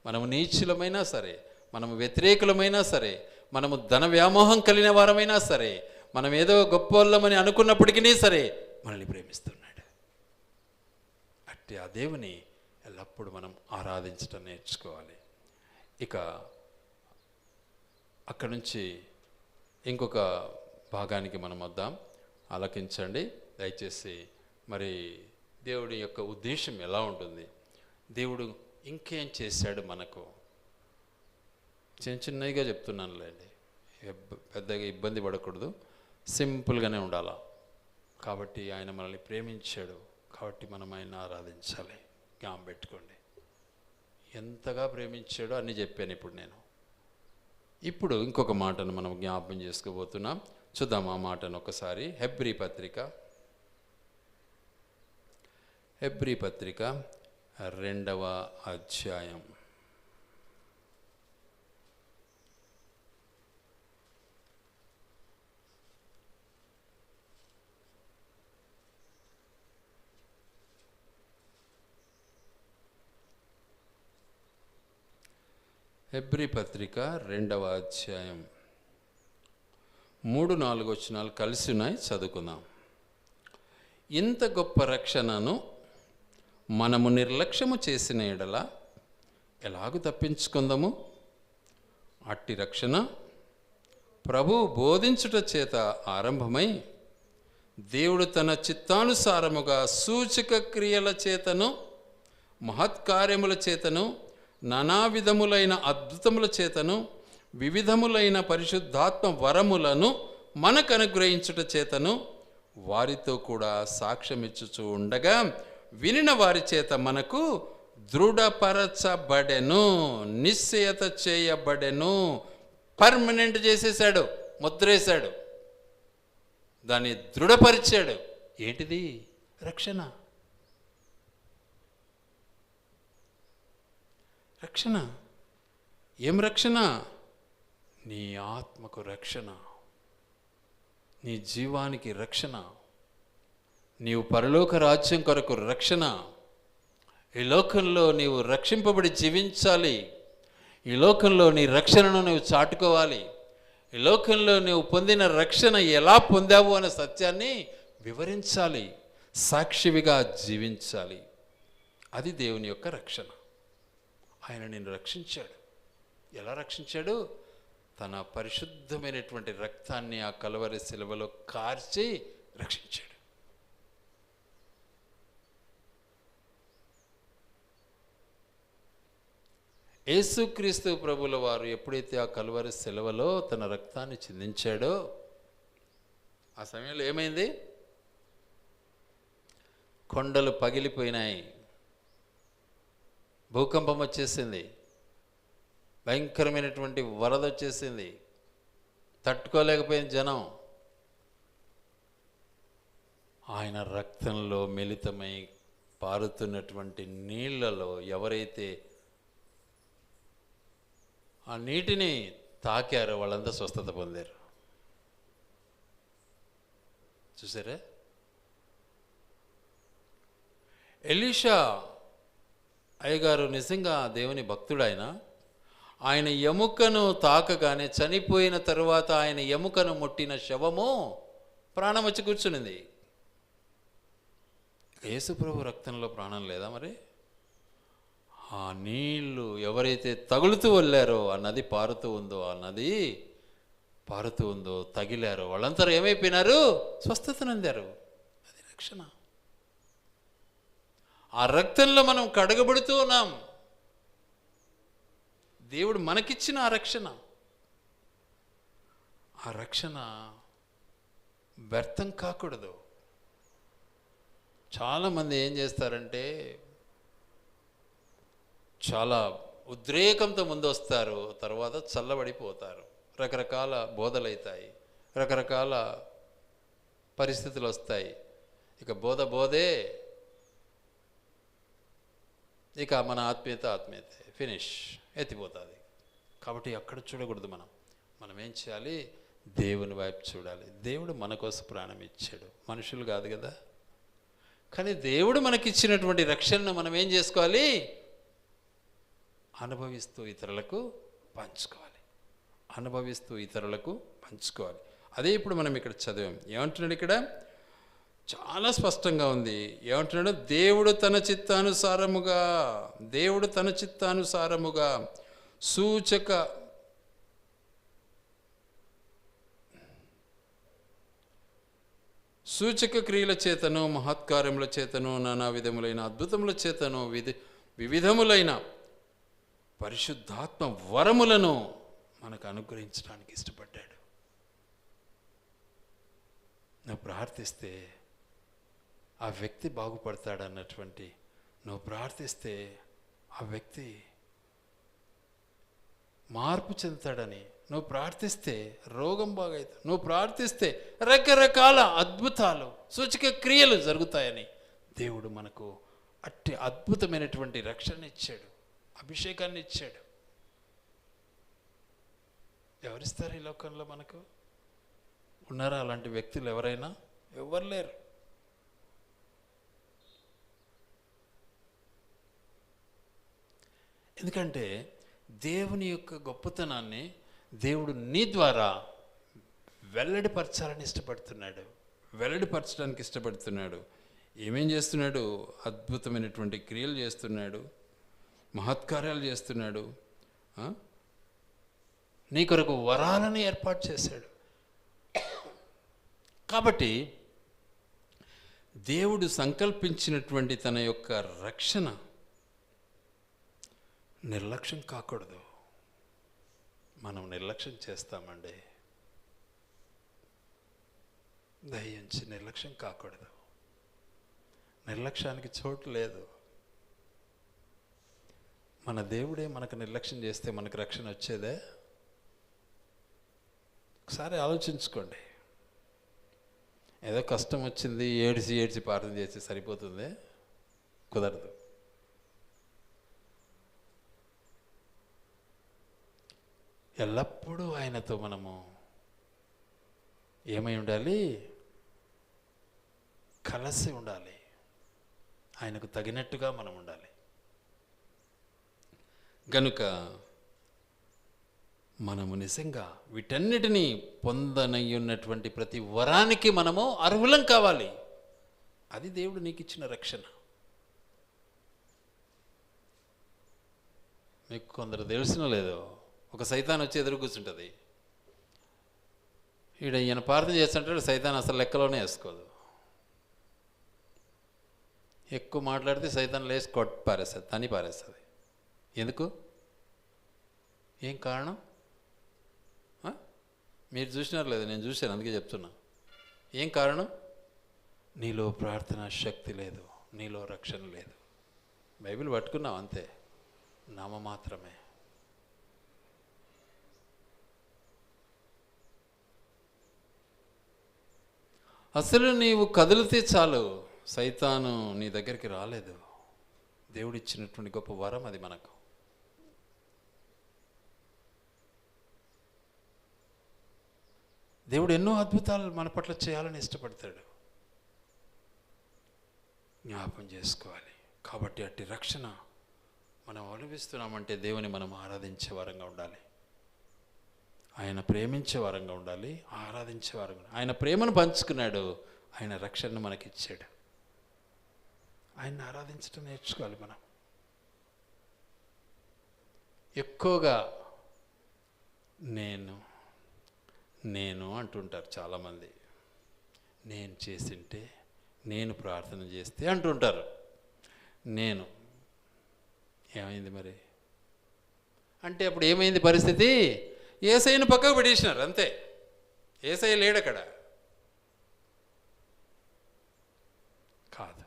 మనము నీచులమైనా సరే, మనము వ్యతిరేకులమైనా సరే, మనము ధన వ్యామోహం కలిగిన వారమైనా సరే, మనం ఏదో గొప్పవాళ్ళమని అనుకున్నప్పటికీ సరే మనల్ని ప్రేమిస్తున్నాడు. అట్టి ఆ దేవుని ఎల్లప్పుడూ మనం ఆరాధించడం నేర్చుకోవాలి. ఇక అక్కడి నుంచి ఇంకొక భాగానికి మనం వద్దాం. ఆలకించండి దయచేసి. మరి దేవుడి యొక్క ఉద్దేశం ఎలా ఉంటుంది? దేవుడు ఇంకేం చేశాడు మనకు? చిన్నగా చెప్తున్నానులేండి, పెద్దగా ఇబ్బంది పడకూడదు, సింపుల్గానే ఉండాలా. కాబట్టి ఆయన మనల్ని ప్రేమించాడు, కాబట్టి మనం ఆయన ఆరాధించాలి. జ్ఞాపకం పెట్టుకోండి, ఎంతగా ప్రేమించాడో అన్నీ చెప్పాను ఇప్పుడు నేను. ఇప్పుడు ఇంకొక మాటను మనం జ్ఞాపకం చేసుకోబోతున్నాం. చూద్దాం ఆ మాటను ఒకసారి. హెబ్రీ పత్రిక 2వ అధ్యాయం. హెబ్రీ పత్రిక 2వ అధ్యాయం 3-4 వచనాలు కలిసి ఉన్నాయి, చదువుకుందాం. ఇంత గొప్ప రక్షణను మనము నిర్లక్ష్యము చేసిన ఎడల ఎలాగూ తప్పించుకుందాము? అట్టి రక్షణ ప్రభువు బోధించుట చేత ఆరంభమై దేవుడు తన చిత్తానుసారముగా సూచక క్రియల చేతను మహత్కార్యముల చేతను నానా విధములైన అద్భుతముల చేతను వివిధములైన పరిశుద్ధాత్మ వరములను మనకు అనుగ్రహించుట చేతను వారితో కూడా సాక్ష్యమిచ్చుచూ ఉండగా వినిన వారి చేత మనకు దృఢపరచబడెను, నిశ్చయత చేయబడెను. పర్మనెంట్ చేసేసాడు, ముద్రేశాడు, దాన్ని దృఢపరిచాడు. ఏంటిది? రక్షణ. రక్షణ. ఏం రక్షణ? నీ ఆత్మకు రక్షణ, నీ జీవానికి రక్షణ, నీవు పరలోక రాజ్యం కొరకు రక్షణ. ఈ లోకంలో నీవు రక్షింపబడి జీవించాలి. ఈ లోకంలో నీ రక్షణను నువ్వు చాటుకోవాలి. ఈ లోకంలో నువ్వు పొందిన రక్షణ ఎలా పొందావు అనే సత్యాన్ని వివరించాలి, సాక్షివిగా జీవించాలి. అది దేవుని యొక్క రక్షణ. ఆయన నిన్ను రక్షించాడు. ఎలా రక్షించాడు? తన పరిశుద్ధమైనటువంటి రక్తాన్ని ఆ కలువరి శిలువలో కార్చి రక్షించాడు. యేసుక్రీస్తు ప్రభుల వారు ఎప్పుడైతే ఆ కలువరి శిలువలో తన రక్తాన్ని చిందించాడో ఆ సమయంలో ఏమైంది? కొండలు పగిలిపోయినాయి, భూకంపం వచ్చేసింది, భయంకరమైనటువంటి వరద వచ్చేసింది, తట్టుకోలేకపోయిన జనం. ఆయన రక్తంలో మిళితమై పారుతున్నటువంటి నీళ్లలో ఎవరైతే ఆ నీటిని తాకారో వాళ్ళంతా స్వస్థత పొందారు. చూసారా? ఎలీషా అయ్యగారు నిజంగా దేవుని భక్తుడు. ఆయన ఎముకను తాకగానే చనిపోయిన తరువాత ఆయన ఎముకను ముట్టిన శవము ప్రాణం వచ్చి కూర్చునింది. యేసుప్రభు రక్తంలో ప్రాణం లేదా మరి? ఆ నీళ్లు ఎవరైతే తగులుతూ వెళ్ళారో, ఆ నది పారుతూ ఉందో తగిలారో వాళ్ళంతా ఏమైపోయినారు? స్వస్థత నొందారు. అది రక్షణ. ఆ రక్తంలో మనం కడగబడుతూ ఉన్నాం. దేవుడు మనకిచ్చిన ఆ రక్షణ వ్యర్థం కాకూడదు. చాలామంది ఏం చేస్తారంటే చాలా ఉద్రేకంతో ముందు వస్తారు, తర్వాత చల్లబడిపోతారు. రకరకాల బోధలవుతాయి, రకరకాల పరిస్థితులు వస్తాయి. ఇక బోధే, ఇక మన ఆత్మీయతే ఫినిష్, ఎత్తిపోతుంది. కాబట్టి అక్కడ చూడకూడదు. మనం ఏం చేయాలి? దేవుని వైపు చూడాలి. దేవుడు మన కోసం ప్రాణం ఇచ్చాడు, మనుషులు కాదు కదా. కానీ దేవుడు మనకిచ్చినటువంటి రక్షణను మనం ఏం చేసుకోవాలి? అనుభవిస్తూ ఇతరులకు పంచుకోవాలి. అదే ఇప్పుడు మనం ఇక్కడ చదివాం. ఏమంటున్నాడు ఇక్కడ? చాలా స్పష్టంగా ఉంది. ఏమంటున్నాడు? దేవుడు తన చిత్తానుసారముగా సూచక క్రియల చేతను, మహత్కార్యముల చేతను, నానా విధములైన అద్భుతముల చేతను, వివిధములైన పరిశుద్ధాత్మ వరములను మనకు అనుగ్రహించడానికి ఇష్టపడ్డాడు. నువ్వు ప్రార్థిస్తే ఆ వ్యక్తి బాగుపడతాడన్నటువంటి, నువ్వు ప్రార్థిస్తే ఆ వ్యక్తి మార్పు చెందుతాడని, నువ్వు ప్రార్థిస్తే రోగం బాగైతే, నువ్వు ప్రార్థిస్తే రకరకాల అద్భుతాలు, సూచక క్రియలు జరుగుతాయని దేవుడు మనకు అట్టి అద్భుతమైనటువంటి రక్షణ ఇచ్చాడు, అభిషేకాన్ని ఇచ్చాడు. ఎవరిస్తారు ఈ లోకంలో? మనకు ఉన్నారా అలాంటి వ్యక్తులు? ఎవరైనా? ఎవరు లేరు. ఎందుకంటే దేవుని యొక్క గొప్పతనాన్ని దేవుడు నీ ద్వారా వెల్లడిపరచడానికి ఇష్టపడుతున్నాడు. ఏమేం చేస్తున్నాడు? అద్భుతమైనటువంటి క్రియలు చేస్తున్నాడు, మహత్కార్యాలు చేస్తున్నాడు. నీ కొరకు వరాలను ఏర్పాటు చేశాడు. కాబట్టి దేవుడు సంకల్పించినటువంటి తన యొక్క రక్షణ నిర్లక్ష్యం కాకూడదు. మనం నిర్లక్ష్యం చేస్తామండి. దయించి నిర్లక్ష్యం కాకూడదు. నిర్లక్ష్యానికి చోటు లేదు. మన దేవుడే మనకు నిర్లక్ష్యం చేస్తే మనకు రక్షణ వచ్చేదే? ఒకసారి ఆలోచించుకోండి. ఏదో కష్టం వచ్చింది, ఏడ్చి ప్రార్థన చేసి సరిపోతుంది? కుదరదు. ఎల్లప్పుడూ ఆయనతో మనము ఏమై ఉండాలి? కలిసి ఉండాలి. ఆయనకు తగినట్టుగా మనం ఉండాలి. గనుక మనము నిజంగా వీటన్నిటినీ పొందనయ్యున్నటువంటి ప్రతి వరానికి మనము అర్హులం కావాలి. అది దేవుడు నీకు ఇచ్చిన రక్షణ. మీకు కొందరు తెలిసిన లేదో, ఒక సైతాన్ వచ్చి ఎదురు కూర్చుంటుంది. ఈయన ప్రార్థన చేస్తుంటాడు, సైతాన్ అసలు లెక్కలోనే వేసుకోదు. ఎక్కువ మాట్లాడితే సైతాన్ లేచి పారేస్తుంది, తని పారేస్తుంది. ఎందుకు? ఏం కారణం? మీరు చూసినారు లేదు, నేను చూశాను, అందుకే చెప్తున్నా. ఏం కారణం? నీలో ప్రార్థన శక్తి లేదు, నీలో రక్షణ లేదు. బైబిల్ పట్టుకున్నావు అంతే, నామ మాత్రమే. అసలు నీవు కదిలితే చాలు, సైతాను నీ దగ్గరికి రాలేదు. దేవుడిచ్చినటువంటి గొప్ప వరం అది మనకు. దేవుడు ఎన్నో అద్భుతాలు మన పట్ల చేయాలని ఇష్టపడతాడు. జ్ఞాపం చేసుకోవాలి. కాబట్టి అట్టి రక్షణ మనం అనుభవిస్తున్నామంటే దేవుని మనం ఆరాధించే వారంగా ఉండాలి, ఆయన ప్రేమించే వారంగా ఉండాలి, ఆరాధించే వారంగా. ఆయన ప్రేమను పంచుకున్నాడు, ఆయన రక్షణను మనకిచ్చాడు. ఆయన్ని ఆరాధించడం నేర్చుకోవాలి మనం. ఎక్కువగా నేను నేను అంటుంటారు చాలామంది. నేను చేసింటే, నేను ప్రార్థన చేస్తే అంటుంటారు. నేను ఏమైంది మరి అంటే అప్పుడు ఏమైంది పరిస్థితి? యేసయ్యను పక్కకు పెట్టేసినారు అంతే. యేసయ్య లేడక్కడ. కాదు,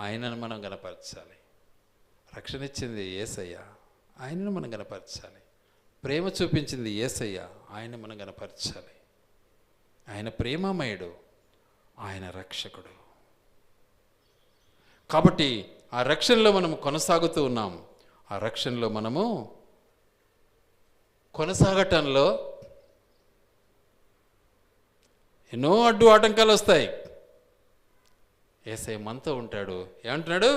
ఆయనను మనం గణపరచాలి. రక్షణ ఇచ్చింది యేసయ్య, ఆయనను మనం గణపరచాలి. ప్రేమ చూపించింది యేసయ్య, ఆయన మనం గణపరచాలి. ఆయన ప్రేమమయుడు, ఆయన రక్షకుడు. కాబట్టి ఆ రక్షణలో మనము కొనసాగుతూ ఉన్నాం. ఆ రక్షణలో మనము కొనసాగటంలో ఎన్నో అడ్డు ఆటంకాలు వస్తాయి. యేసయ్య మనతో ఉంటాడు. ఏమంటున్నాడు?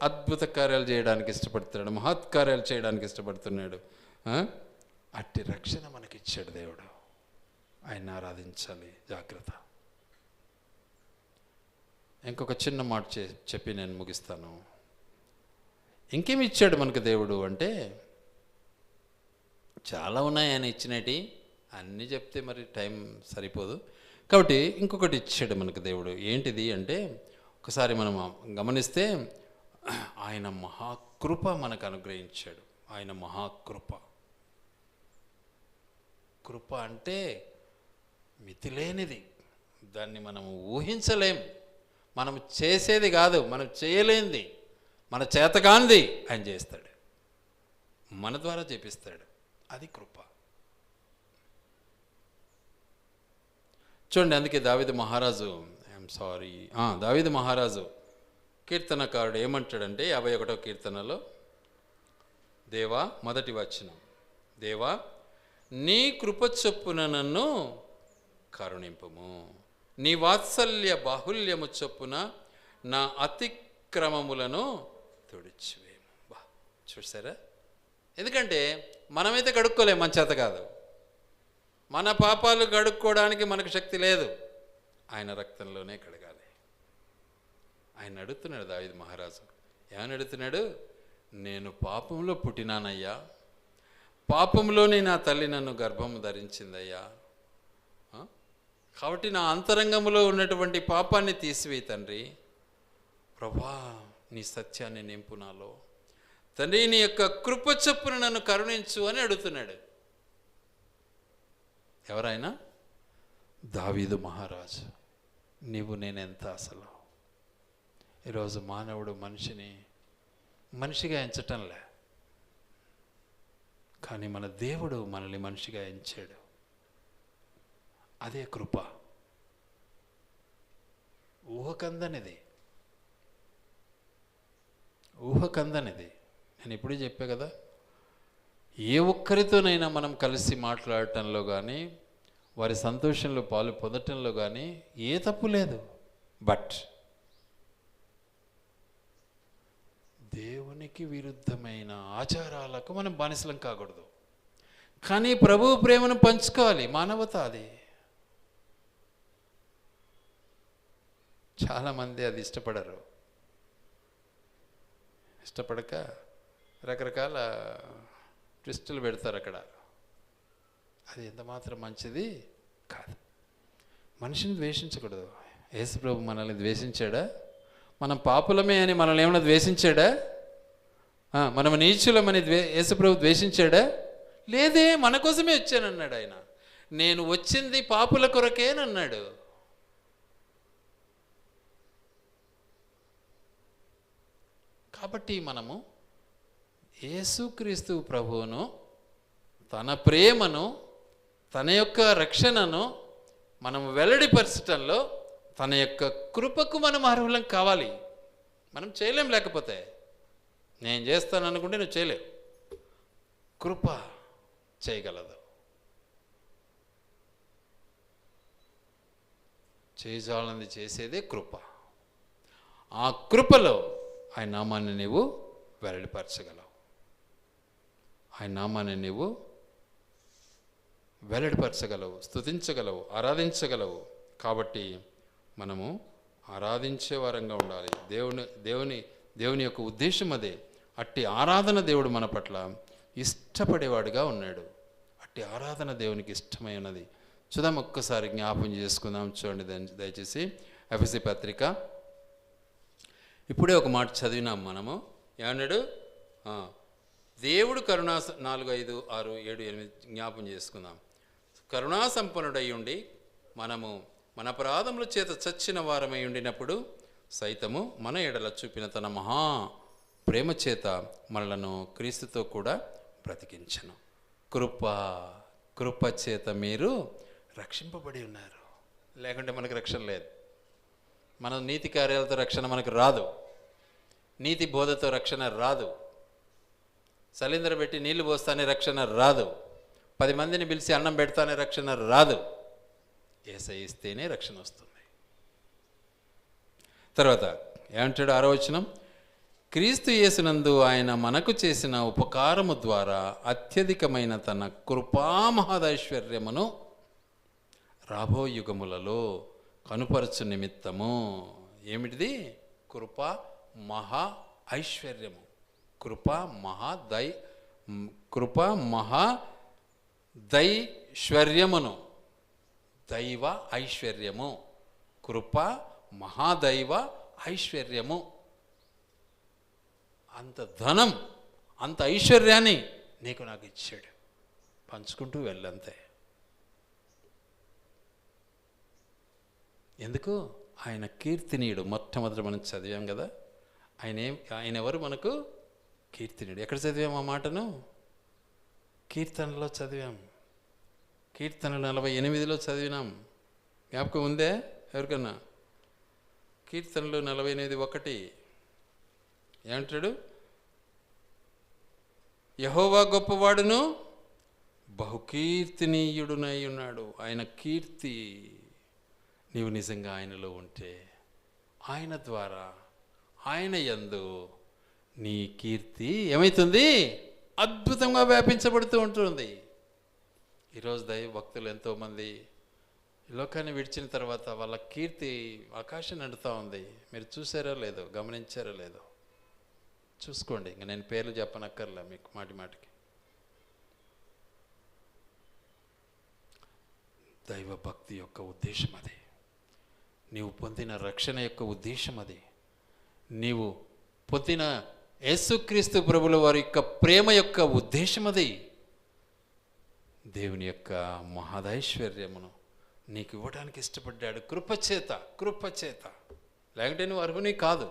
అద్భుత కార్యాలు చేయడానికి ఇష్టపడుతున్నాడు, మహత్కార్యాలు చేయడానికి ఇష్టపడుతున్నాడు. అట్టి రక్షణ మనకిచ్చాడు దేవుడు. ఆయన్ని ఆరాధించాలి. జాగ్రత్త. ఇంకొక చిన్న మాట చెప్పి నేను ముగిస్తాను. ఇంకేమి ఇచ్చాడు మనకు దేవుడు అంటే, చాలా ఉన్నాయి ఆయన ఇచ్చినవి. అన్నీ చెప్తే మరి టైం సరిపోదు. కాబట్టి ఇంకొకటి ఇచ్చాడు మనకు దేవుడు. ఏంటిది అంటే, ఒకసారి మనం గమనిస్తే ఆయన మహాకృప మనకు అనుగ్రహించాడు. ఆయన మహాకృప. కృప అంటే మితిలేనిది, దాన్ని మనం ఊహించలేం. మనం చేసేది కాదు, మనం చేయలేనిది, మన చేతకాంది ఆయన చేస్తాడు, మన ద్వారా చేపిస్తాడు. అది కృప. చూడండి, అందుకే దావీదు మహారాజు కీర్తనకారుడు ఏమంటాడంటే 51వ కీర్తనలో, దేవా, మొదటి వచనం, దేవా నీ కృప చొప్పున నన్ను కరుణింపుము, నీ వాత్సల్య బాహుల్యము చొప్పున నా అతిక్రమములను తుడిచివేము. బా, చూసారా? ఎందుకంటే మనమైతే కడుక్కోలేము, మన చేత కాదు. మన పాపాలు కడుక్కోవడానికి మనకు శక్తి లేదు, ఆయన రక్తంలోనే కడగాలి. ఆయన అడుగుతున్నాడు దావీదు మహారాజు. ఏమని అడుగుతున్నాడు? నేను పాపంలో పుట్టినానయ్యా, పాపంలోనే నా తల్లి నన్ను గర్భము ధరించిందయ్యా. కాబట్టి నా అంతరంగంలో ఉన్నటువంటి పాపాన్ని తీసివేయి తండ్రి. ప్రభా, నీ సత్యాన్ని నింపు నాలో. తండ్రి, నీ యొక్క కృప చొప్పున నన్ను కరుణించు అని అడుగుతున్నాడు. ఎవరైనా? దావీదు మహారాజు. నీవు నేనెంత అసలు. ఈరోజు మానవుడు మనిషిగా ఎంచటంలే, కానీ మన దేవుడు మనల్ని మనిషిగా ఎంచాడు. అదే కృప. ఊహకందనిది. నేను ఇప్పుడే చెప్పా కదా, ఏ ఒక్కరితోనైనా మనం కలిసి మాట్లాడటంలో కానీ, వారి సంతోషంలో పాలు పొందటంలో కానీ ఏ తప్పు లేదు. బట్ దేవునికి విరుద్ధమైన ఆచారాలకు మనం బానిసలం కాకూడదు. కానీ ప్రభువు ప్రేమను పంచుకోవాలి. మానవత అది. చాలామంది అది ఇష్టపడక రకరకాల ట్విస్టులు పెడతారు అక్కడ. అది ఎంత మాత్రం మంచిది కాదు. మనిషిని ద్వేషించకూడదు. యేసు ప్రభు మనల్ని ద్వేషించాడా? మనం పాపులమే అని మనల్ని ఏమైనా ద్వేషించాడా? మనం నీచులమని యేసు ప్రభు ద్వేషించాడా? లేదే, మన కోసమే వచ్చానన్నాడు ఆయన. నేను వచ్చింది పాపుల కొరకేనన్నాడు. కాబట్టి మనము యేసుక్రీస్తు ప్రభువును, తన ప్రేమను, తన యొక్క రక్షణను మనం వెల్లడిపరచటంలో, తన యొక్క కృపకు మనం అర్హులం కావాలి. మనం చేయలేం. లేకపోతే నేను చేస్తాను అనుకుంటే నువ్వు చేయలేవు. కృప చేయగలదు. చేయజాలన్నది చేసేదే కృప. ఆ కృపలో ఆయన నామాన్ని నీవు వెల్లడిపరచగలవు. ఆయన నామాన్ని నీవు వెల్లడిపరచగలవు, స్తుతించగలవు, ఆరాధించగలవు. కాబట్టి మనము ఆరాధించే వారంగా ఉండాలి. దేవుని యొక్క ఉద్దేశం అదే. అట్టి ఆరాధన దేవుడు మన పట్ల ఇష్టపడేవాడుగా ఉన్నాడు. అట్టి ఆరాధన దేవునికి ఇష్టమై ఉన్నది. చూద్దాం, ఒక్కసారి జ్ఞాపం చేసుకుందాం. చూడండి దయచేసి ఎఫెసీ పత్రిక. ఇప్పుడే ఒక మాట చదివినాం మనము. ఏమన్నాడు? దేవుడు 4, 5, 6, 7, 8 జ్ఞాపం చేసుకుందాం. కరుణా సంపన్నుడై ఉండి మనము మన అపరాధముల చేత చచ్చిన వారమై ఉండినప్పుడు సైతము మన ఎడల చూపిన తన మహా ప్రేమ చేత మనలను క్రీస్తుతో కూడా బ్రతికించను. కృప చేత మీరు రక్షింపబడి ఉన్నారు. లేకుంటే మనకు రక్షణ లేదు. మన నీతి కార్యాలతో రక్షణ మనకు రాదు. నీతి బోధతో రక్షణ రాదు. సలిందర పెట్టి నీళ్లు పోస్తానే రక్షణ రాదు. 10 మందిని పిలిచి అన్నం పెడతానే రక్షణ రాదు. యేసయ్య ఇస్తేనే రక్షణ వస్తుంది. తర్వాత ఏమంటాడు? 6వ వచనం, క్రీస్తు యేసునందు ఆయన మనకు చేసిన ఉపకారము ద్వారా అత్యధికమైన తన కృపామహదైశ్వర్యమును రాబో యుగములలో కనుపరచు నిమిత్తము. ఏమిటిది? కృపా మహా ఐశ్వర్యము. కృపా మహాదైశ్వర్యమును, దైవ ఐశ్వర్యము, కృప మహాదైవ ఐశ్వర్యము. అంత ధనం, అంత ఐశ్వర్యాన్ని నీకు నాకు ఇచ్చాడు. పంచుకుంటూ వెళ్ళంతే. ఎందుకు? ఆయన కీర్తినీయుడు. మొట్టమొదటి మనం చదివాం కదా. ఆయన ఎవరు? మనకు కీర్తినీయుడు. ఎక్కడ చదివాం ఆ మాటను? కీర్తనలో చదివాం. కీర్తనలు 48లో చదివినాం. జ్ఞాపకం ఉందే ఎవరికన్నా? కీర్తనలు 48:1 ఏమంటాడు? యెహోవా గొప్పవాడును బహుకీర్తినీయుడునై ఉన్నాడు. ఆయన కీర్తి. నీవు నిజంగా ఆయనలో ఉంటే, ఆయన ద్వారా, ఆయన యందు నీ కీర్తి ఏమవుతుంది? అద్భుతంగా వ్యాపించబడుతూ ఉంటుంది. ఈరోజు దైవ భక్తులు ఎంతోమంది ఈ లోకాన్ని విడిచిన తర్వాత వాళ్ళ కీర్తి ఆకాశం నడుతూ ఉంది. మీరు చూసారో లేదో, గమనించారో లేదో చూసుకోండి. ఇంకా నేను పేర్లు చెప్పనక్కర్లే మీకు మాటికి. దైవ భక్తి యొక్క ఉద్దేశం అది. నీవు పొందిన రక్షణ యొక్క ఉద్దేశం అది. నీవు పొందిన యేసుక్రీస్తు ప్రభుల వారి యొక్క ప్రేమ యొక్క ఉద్దేశం అది. దేవుని యొక్క మహదైశ్వర్యమును నీకు ఇవ్వడానికి ఇష్టపడ్డాడు కృపచేత. లేకుంటే నువ్వు అర్హుని కాదు.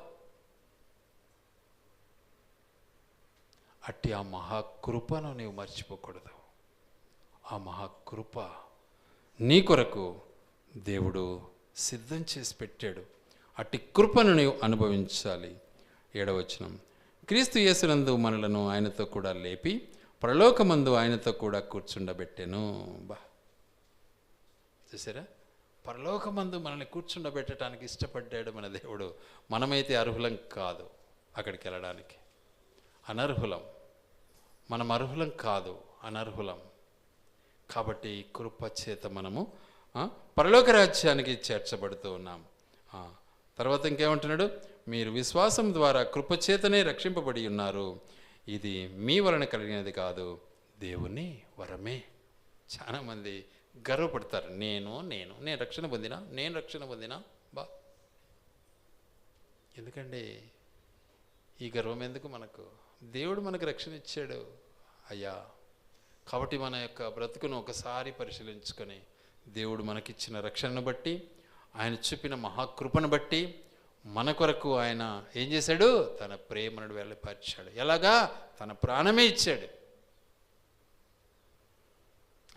అట్టి ఆ మహాకృపను నీవు మర్చిపోకూడదు. ఆ మహాకృప నీ కొరకు దేవుడు సిద్ధం చేసి పెట్టాడు. అట్టి కృపను నీవు అనుభవించాలి. 7వ వచనం, క్రీస్తు యేసునందు మనలను ఆయనతో కూడా లేపి పరలోకమందు ఆయనతో కూడా కూర్చుండబెట్టెను. చూసారా? పరలోకమందు మనల్ని కూర్చుండబెట్టడానికి ఇష్టపడ్డాడు మన దేవుడు. మనమైతే అర్హులం కాదు అక్కడికి వెళ్ళడానికి. అనర్హులం. మనం అర్హులం కాదు, అనర్హులం. కాబట్టి కృప చేత మనము పరలోక రాజ్యానికి చేర్చబడుతూ ఉన్నాం. తర్వాత ఇంకేమంటున్నాడు? మీరు విశ్వాసం ద్వారా కృపచేతనే రక్షింపబడి ఉన్నారు. ఇది మీ వలన కలిగినది కాదు, దేవుని వరమే. చాలామంది గర్వపడతారు. నేను రక్షణ పొందినా, ఎందుకండి ఈ గర్వం ఎందుకు మనకు? దేవుడు మనకు రక్షణ ఇచ్చాడు అయ్యా. కాబట్టి మన యొక్క బ్రతుకును ఒకసారి పరిశీలించుకొని, దేవుడు మనకిచ్చిన రక్షణను బట్టి, ఆయన చూపిన మహాకృపను బట్టి మన కొరకు ఆయన ఏం చేశాడు? తన ప్రేమను వెళ్ళిపరిచాడు. ఎలాగా? తన ప్రాణమే ఇచ్చాడు.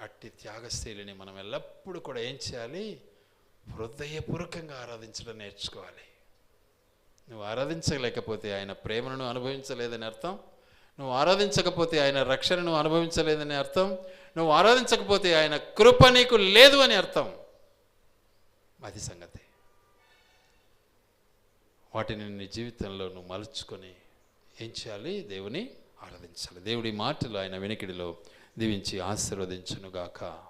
అట్టి త్యాగశీలిని మనం ఎల్లప్పుడూ కూడా ఏం చేయాలి? హృదయపూర్వకంగా ఆరాధించడం నేర్చుకోవాలి. నువ్వు ఆరాధించలేకపోతే ఆయన ప్రేమను అనుభవించలేదని అర్థం. నువ్వు ఆరాధించకపోతే ఆయన రక్షణను అనుభవించలేదని అర్థం. నువ్వు ఆరాధించకపోతే ఆయన కృప నీకు లేదు అని అర్థం. అది సంగతి. వాటిని నీ జీవితంలో నువ్వు మలుచుకొని ఏం చేయాలి? దేవుని ఆరాధించాలి. దేవుడి మాటలు ఆయన వెనుకిడిలో దీవించి ఆశీర్వదించునుగాక.